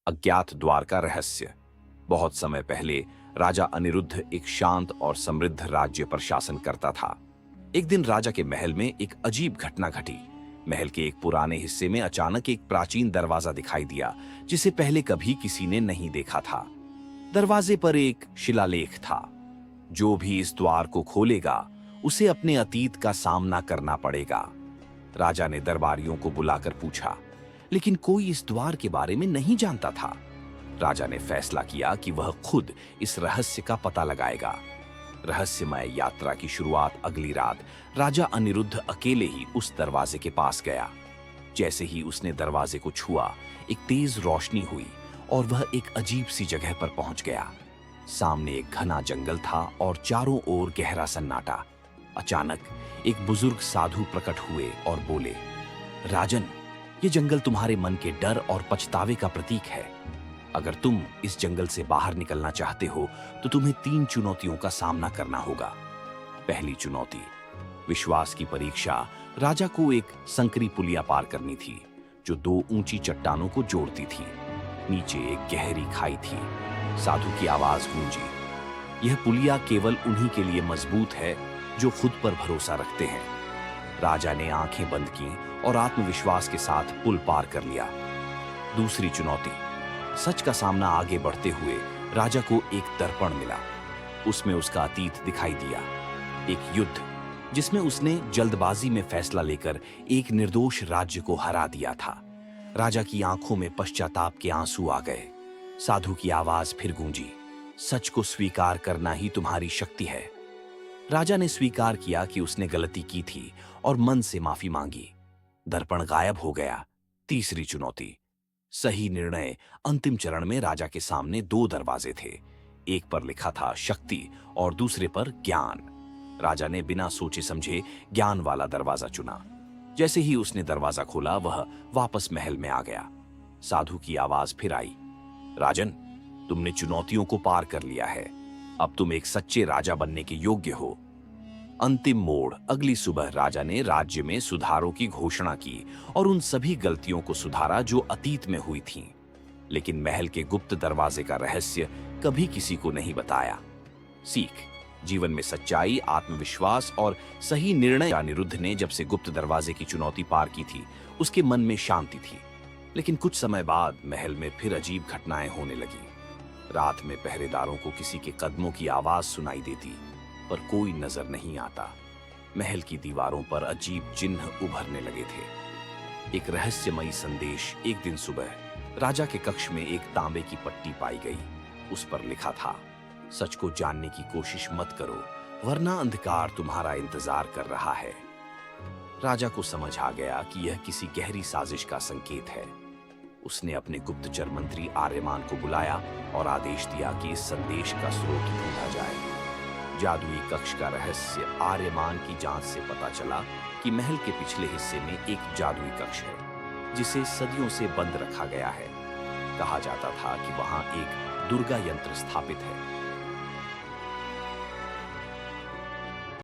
अज्ञात द्वार का रहस्य। बहुत समय पहले राजा अनिरुद्ध एक शांत और समृद्ध राज्य पर शासन करता था। एक दिन राजा के महल में एक अजीब घटना घटी। महल के एक पुराने हिस्से में अचानक एक प्राचीन दरवाजा दिखाई दिया, जिसे पहले कभी किसी ने नहीं देखा था। दरवाजे पर एक शिलालेख था, जो भी इस द्वार को खोलेगा उसे अपने अतीत का सामना करना पड़ेगा। राजा ने दरबारियों को बुलाकर पूछा, लेकिन कोई इस द्वार के बारे में नहीं जानता था। राजा ने फैसला किया कि वह खुद इस रहस्य का पता लगाएगा। रहस्यमय यात्रा की शुरुआत अगली रात राजा अनिरुद्ध अकेले ही उस दरवाजे के पास गया। जैसे ही उसने दरवाजे को छुआ, एक तेज रोशनी हुई और वह एक अजीब सी जगह पर पहुंच गया। सामने एक घना जंगल था और चारों ओर गहरा सन्नाटा। अचानक एक बुजुर्ग साधु प्रकट हुए और बोले, राजन, ये जंगल तुम्हारे मन के डर और पछतावे का प्रतीक है। अगर तुम इस जंगल से बाहर निकलना चाहते हो तो तुम्हें 3 चुनौतियों का सामना करना होगा। पहली चुनौती, विश्वास की परीक्षा। राजा को एक संकरी पुलिया पार करनी थी, जो 2 ऊंची चट्टानों को जोड़ती थी। नीचे एक गहरी खाई थी। साधु की आवाज गूंजी, यह पुलिया केवल उन्हीं के लिए मजबूत है जो खुद पर भरोसा रखते हैं। राजा ने आंखें बंद की और आत्मविश्वास के साथ पुल पार कर लिया। दूसरी चुनौती, सच का सामना। आगे बढ़ते हुए राजा को एक दर्पण मिला। उसमें उसका अतीत दिखाई दिया, एक युद्ध जिसमें उसने जल्दबाजी में फैसला लेकर एक निर्दोष राज्य को हरा दिया था। राजा की आंखों में पश्चाताप के आंसू आ गए। साधु की आवाज फिर गूंजी, सच को स्वीकार करना ही तुम्हारी शक्ति है। राजा ने स्वीकार किया कि उसने गलती की थी और मन से माफी मांगी। दर्पण गायब हो गया। तीसरी चुनौती, सही निर्णय। अंतिम चरण में राजा के सामने 2 दरवाजे थे। एक पर लिखा था शक्ति और दूसरे पर ज्ञान। राजा ने बिना सोचे समझे ज्ञान वाला दरवाजा चुना। जैसे ही उसने दरवाजा खोला, वह वापस महल में आ गया। साधु की आवाज फिर आई, राजन, तुमने चुनौतियों को पार कर लिया है। अब तुम एक सच्चे राजा बनने के योग्य हो। अंतिम मोड़, अगली सुबह राजा ने राज्य में सुधारों की घोषणा की और उन सभी गलतियों को सुधारा जो अतीत में हुई थीं। लेकिन महल के गुप्त दरवाजे का रहस्य कभी किसी को नहीं बताया। सीख, जीवन में सच्चाई, आत्मविश्वास और सही निर्णय। अनिरुद्ध ने जब से गुप्त दरवाजे की चुनौती पार की थी, उसके मन में शांति थी। लेकिन कुछ समय बाद महल में फिर अजीब घटनाएं होने लगी। रात में पहरेदारों को किसी के कदमों की आवाज सुनाई देती, पर कोई नजर नहीं आता। महल की दीवारों पर अजीब चिन्ह उभरने लगे थे। एक रहस्यमयी संदेश। एक दिन सुबह राजा के कक्ष में एक तांबे की पट्टी पाई गई। उस पर लिखा था, सच को जानने की कोशिश मत करो, वरना अंधकार तुम्हारा इंतजार कर रहा है। राजा को समझ आ गया कि यह किसी गहरी साजिश का संकेत है। उसने अपने गुप्तचर मंत्री आर्यमान को बुलाया और आदेश दिया कि इस संदेश का स्रोत ढूंढा जाए। जादुई कक्ष का रहस्य। आर्यमान की जांच से पता चला कि महल के पिछले हिस्से में एक जादुई कक्ष है, जिसे सदियों से बंद रखा गया है। कहा जाता था कि वहां एक दुर्गा यंत्र स्थापित है,